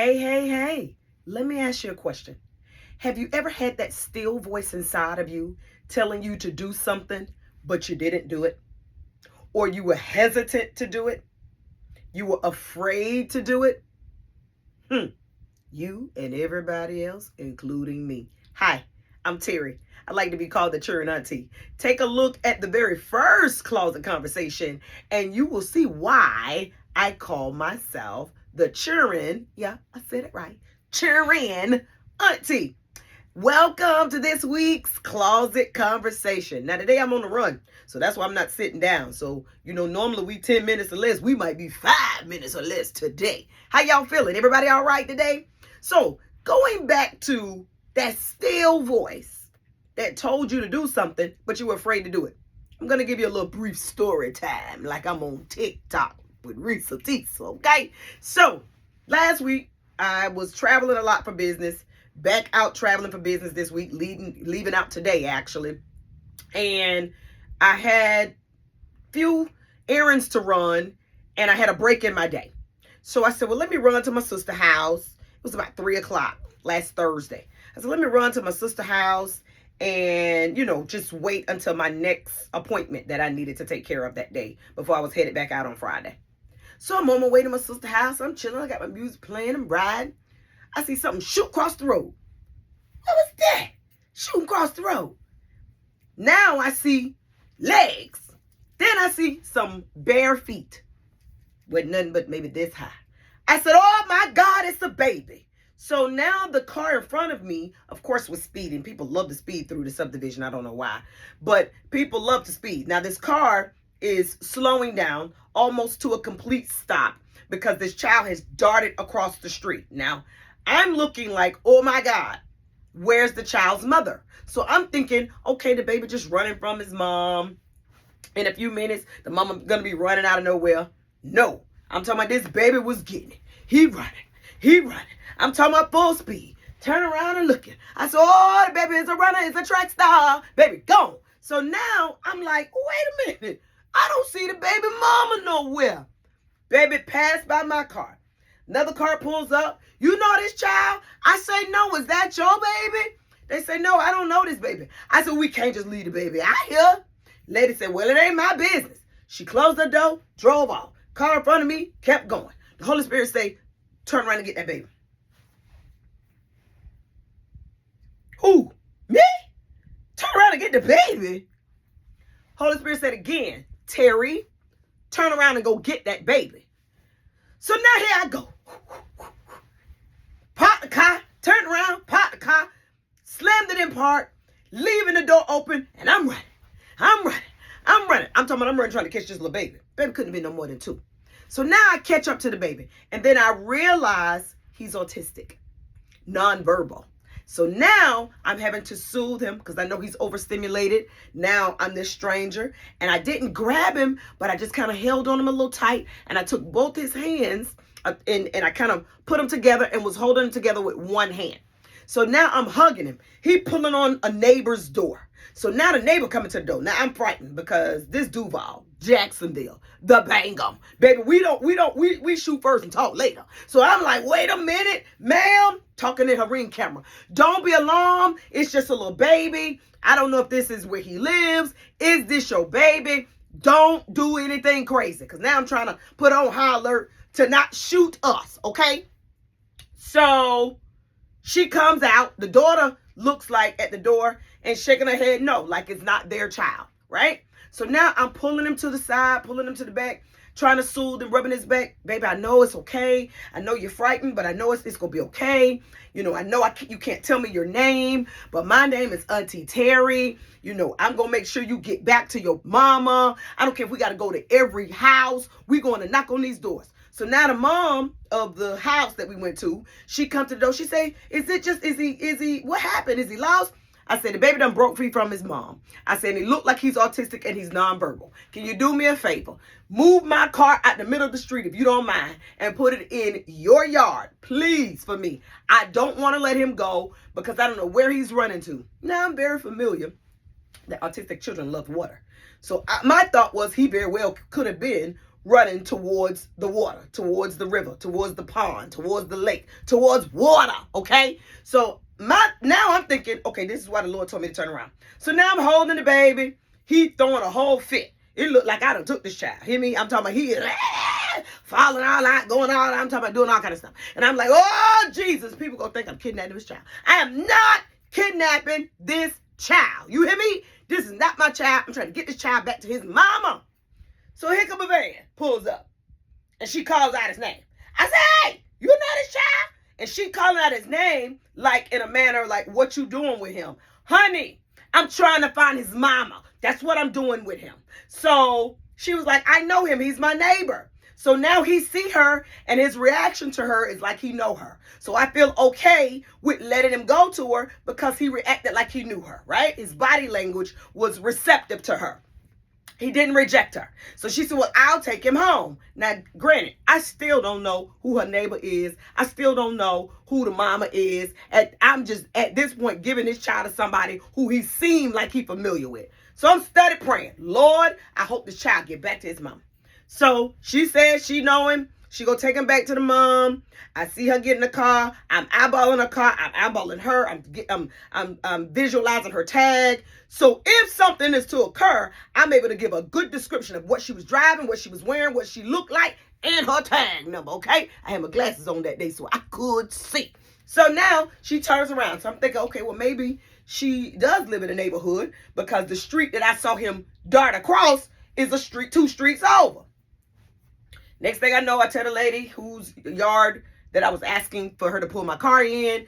Hey. Let me ask you a question. Have you ever had that still voice inside of you telling you to do something, but you didn't do it? Or you were hesitant to do it? You were afraid to do it? Hmm. You and everybody else, including me. Hi, I'm Terry. I like to be called the churn auntie. Take a look at the very first closet conversation, and you will see why I call myself the churn. Yeah, I said it right. Churn auntie. Welcome to this week's closet conversation. Now today I'm on the run, so that's why I'm not sitting down. So normally we 10 minutes or less. We might be 5 minutes or less today. How y'all feeling? Everybody all right today? So going back to that still voice that told you to do something, but you were afraid to do it. I'm gonna give you a little brief story time, like I'm on TikTok with Risa Tisa. Okay, so last week I was traveling a lot for business. Back out traveling for business this week, leaving out today actually. And I had few errands to run and I had a break in my day. So I said, well, let me run to my sister's house. It was about 3:00 last Thursday. I said, let me run to my sister's house and, just wait until my next appointment that I needed to take care of that day before I was headed back out on Friday. So I'm on my way to my sister's house. I'm chilling. I got my music playing. I'm riding. I see something shoot across the road. What was that? Shooting across the road. Now I see legs. Then I see some bare feet with nothing but maybe this high. I said, oh my God, it's a baby. So now the car in front of me, of course, was speeding. People love to speed through the subdivision. I don't know why, but people love to speed. Now this car is slowing down almost to a complete stop because this child has darted across the street. Now I'm looking like, oh my God, where's the child's mother? So I'm thinking, okay, the baby just running from his mom. In a few minutes, the mama gonna be running out of nowhere. No, I'm talking about this baby was getting it. He running. I'm talking about full speed. Turn around and looking. I said, oh, the baby is a runner, it's a track star. Baby, gone. So now I'm like, wait a minute. I don't see the baby mama nowhere. Baby passed by my car. Another car pulls up. You know this child? I say, no, is that your baby? They say, no, I don't know this baby. I said, we can't just leave the baby out here. Lady said, well, it ain't my business. She closed the door, drove off. Car in front of me, kept going. The Holy Spirit say, turn around and get that baby. Who? Me? Turn around and get the baby? Holy Spirit said again, Terry, turn around and go get that baby. So now here I go. Park the car, turned around, parked the car, slammed it in park, leaving the door open, and I'm running. I'm talking about I'm running trying to catch this little baby. Baby couldn't be no more than 2. So now I catch up to the baby. And then I realize he's autistic, nonverbal. So now I'm having to soothe him because I know he's overstimulated. Now I'm this stranger. And I didn't grab him, but I just kind of held on him a little tight. And I took both his hands and I kind of put them together and was holding them together with one hand. So now I'm hugging him. He pulling on a neighbor's door. So now the neighbor coming to the door. Now I'm frightened because this Duval, Jacksonville, the Bangum, baby, we shoot first and talk later. So I'm like, wait a minute, ma'am, talking in her ring camera. Don't be alarmed. It's just a little baby. I don't know if this is where he lives. Is this your baby? Don't do anything crazy because now I'm trying to put on high alert to not shoot us, okay? So she comes out. The daughter looks like at the door and shaking her head no, like it's not their child, right? So now I'm pulling him to the side, pulling him to the back, trying to soothe and rubbing his back. Baby, I know it's okay. I know you're frightened, but I know it's going to be okay. I know you can't tell me your name, but my name is Auntie Terry. I'm going to make sure you get back to your mama. I don't care if we got to go to every house. We're going to knock on these doors. So now the mom of the house that we went to, she come to the door. She say, is he, what happened? Is he lost? I said, the baby done broke free from his mom. I said, he looked like he's autistic and he's nonverbal. Can you do me a favor? Move my car out the middle of the street, if you don't mind, and put it in your yard, please, for me. I don't want to let him go because I don't know where he's running to. Now, I'm very familiar that autistic children love water. So my thought was he very well could have been running towards the water, towards the river, towards the pond, towards the lake, towards water. Okay, so now I'm thinking, okay, this is why the Lord told me to turn around. So now I'm holding the baby. He throwing a whole fit. It looked like I done took this child. Hear me? I'm talking about he is falling all out, going all out. I'm talking about doing all kind of stuff. And I'm like, oh, Jesus. People gonna think I'm kidnapping this child. I am not kidnapping this child. You hear me? This is not my child. I'm trying to get this child back to his mama. So here come a van, pulls up, and she calls out his name. I say, hey, you know this child? And she calling out his name like in a manner like, what you doing with him? Honey, I'm trying to find his mama. That's what I'm doing with him. So she was like, I know him. He's my neighbor. So now he see her, and his reaction to her is like he know her. So I feel okay with letting him go to her because he reacted like he knew her, right? His body language was receptive to her. He didn't reject her. So she said, well, I'll take him home. Now, granted, I still don't know who her neighbor is. I still don't know who the mama is. And I'm just, at this point, giving this child to somebody who he seemed like he familiar with. So I'm steady praying, Lord, I hope this child get back to his mama. So she says she know him. She go take him back to the mom. I see her get in the car. I'm eyeballing her car. I'm eyeballing her. I'm visualizing her tag. So if something is to occur, I'm able to give a good description of what she was driving, what she was wearing, what she looked like, and her tag number, okay? I had my glasses on that day so I could see. So now she turns around. So I'm thinking, okay, well, maybe she does live in a neighborhood because the street that I saw him dart across is a street 2 streets over. Next thing I know, I tell the lady whose yard that I was asking for her to pull my car in,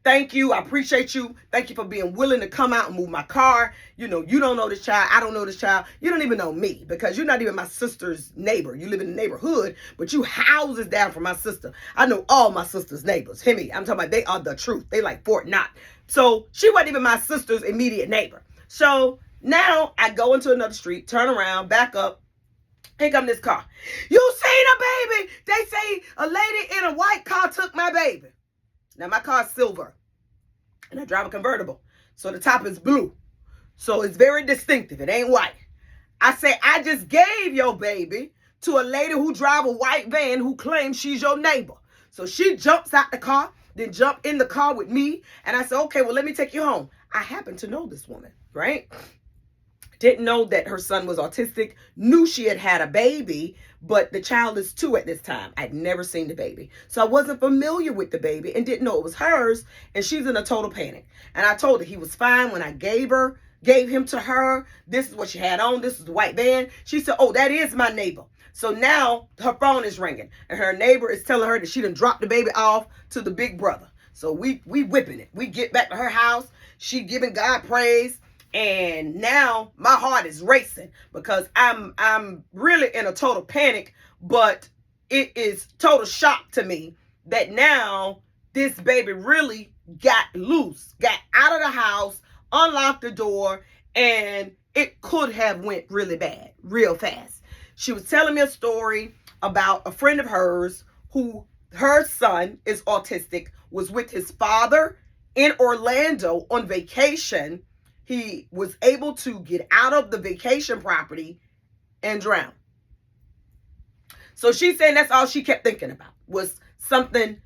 thank you. I appreciate you. Thank you for being willing to come out and move my car. You don't know this child. I don't know this child. You don't even know me because you're not even my sister's neighbor. You live in the neighborhood, but you houses down from my sister. I know all my sister's neighbors. Hear me? I'm talking about they are the truth. They like Fort Knott. So she wasn't even my sister's immediate neighbor. So now I go into another street, turn around, back up. Here come this car. You seen a baby? They say a lady in a white car took my baby. Now my car's silver and I drive a convertible. So the top is blue. So it's very distinctive. It ain't white. I say, I just gave your baby to a lady who drive a white van who claims she's your neighbor. So she jumps out the car, then jump in the car with me. And I said, okay, well, let me take you home. I happen to know this woman, right? Didn't know that her son was autistic, knew she had had a baby, but the child is 2 at this time. I'd never seen the baby. So I wasn't familiar with the baby and didn't know it was hers. And she's in a total panic. And I told her he was fine when I gave him to her. This is what she had on. This is the white van. She said, oh, that is my neighbor. So now her phone is ringing and her neighbor is telling her that she done dropped the baby off to the big brother. So we whipping it. We get back to her house. She giving God praise. And now my heart is racing because I'm really in a total panic, but it is total shock to me that now this baby really got loose, got out of the house, unlocked the door, and it could have went really bad, real fast. She was telling me a story about a friend of hers who her son is autistic, was with his father in Orlando on vacation. He was able to get out of the vacation property and drown. So she's saying that's all she kept thinking about was something,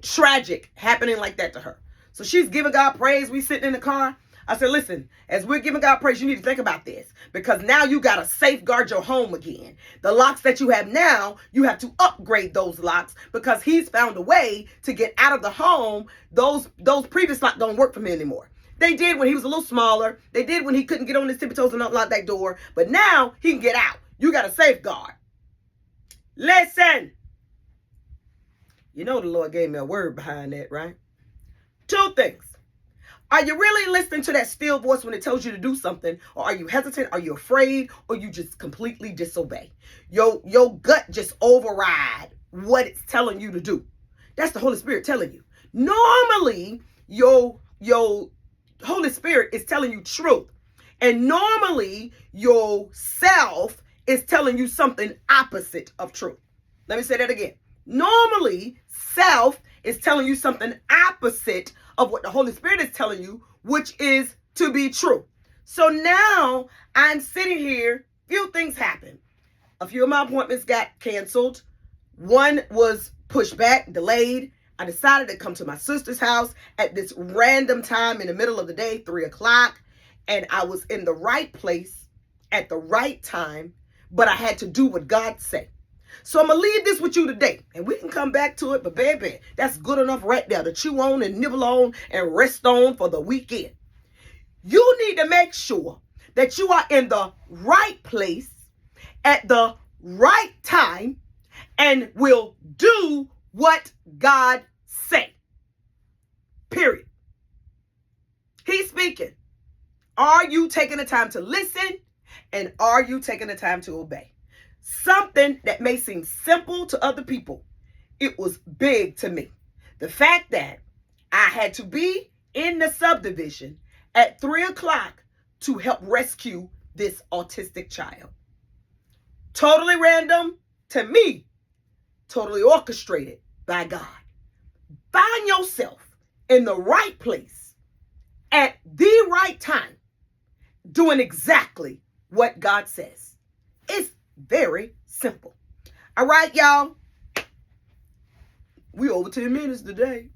tragic happening like that to her. So she's giving God praise. We sitting in the car. I said, listen, as we're giving God praise, you need to think about this because now you got to safeguard your home again. The locks that you have now, you have to upgrade those locks because he's found a way to get out of the home. Those previous locks don't work for me anymore. They did when he was a little smaller. They did when he couldn't get on his tippy toes and unlock that door. But now he can get out. You got to safeguard. Listen. The Lord gave me a word behind that, right? 2 things. Are you really listening to that still voice when it tells you to do something? Or are you hesitant? Are you afraid? Or you just completely disobey? Your gut just override what it's telling you to do. That's the Holy Spirit telling you. Normally, your Holy Spirit is telling you truth. And normally, your self is telling you something opposite of truth. Let me say that again. Normally, self is telling you something opposite of what the Holy Spirit is telling you, which is to be true. So now I'm sitting here, few things happen. A few of my appointments got canceled. One was pushed back, delayed. I decided to come to my sister's house at this random time in the middle of the day, 3 o'clock. And I was in the right place at the right time, but I had to do what God said. So I'm going to leave this with you today, and we can come back to it. But baby, that's good enough right there to chew on and nibble on and rest on for the weekend. You need to make sure that you are in the right place at the right time and will do what God say. Period. He's speaking. Are you taking the time to listen, and are you taking the time to obey? Something that may seem simple to other people, it was big to me. The fact that I had to be in the subdivision at 3 o'clock to help rescue this autistic child. Totally random to me, totally orchestrated by God. Find yourself in the right place at the right time, doing exactly what God says. It's very simple. All right, y'all. We over 10 minutes today.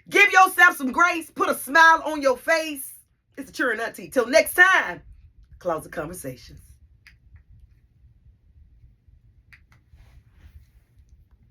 Give yourself some grace. Put a smile on your face. It's the Churn Auntie. Till next time, closet conversations.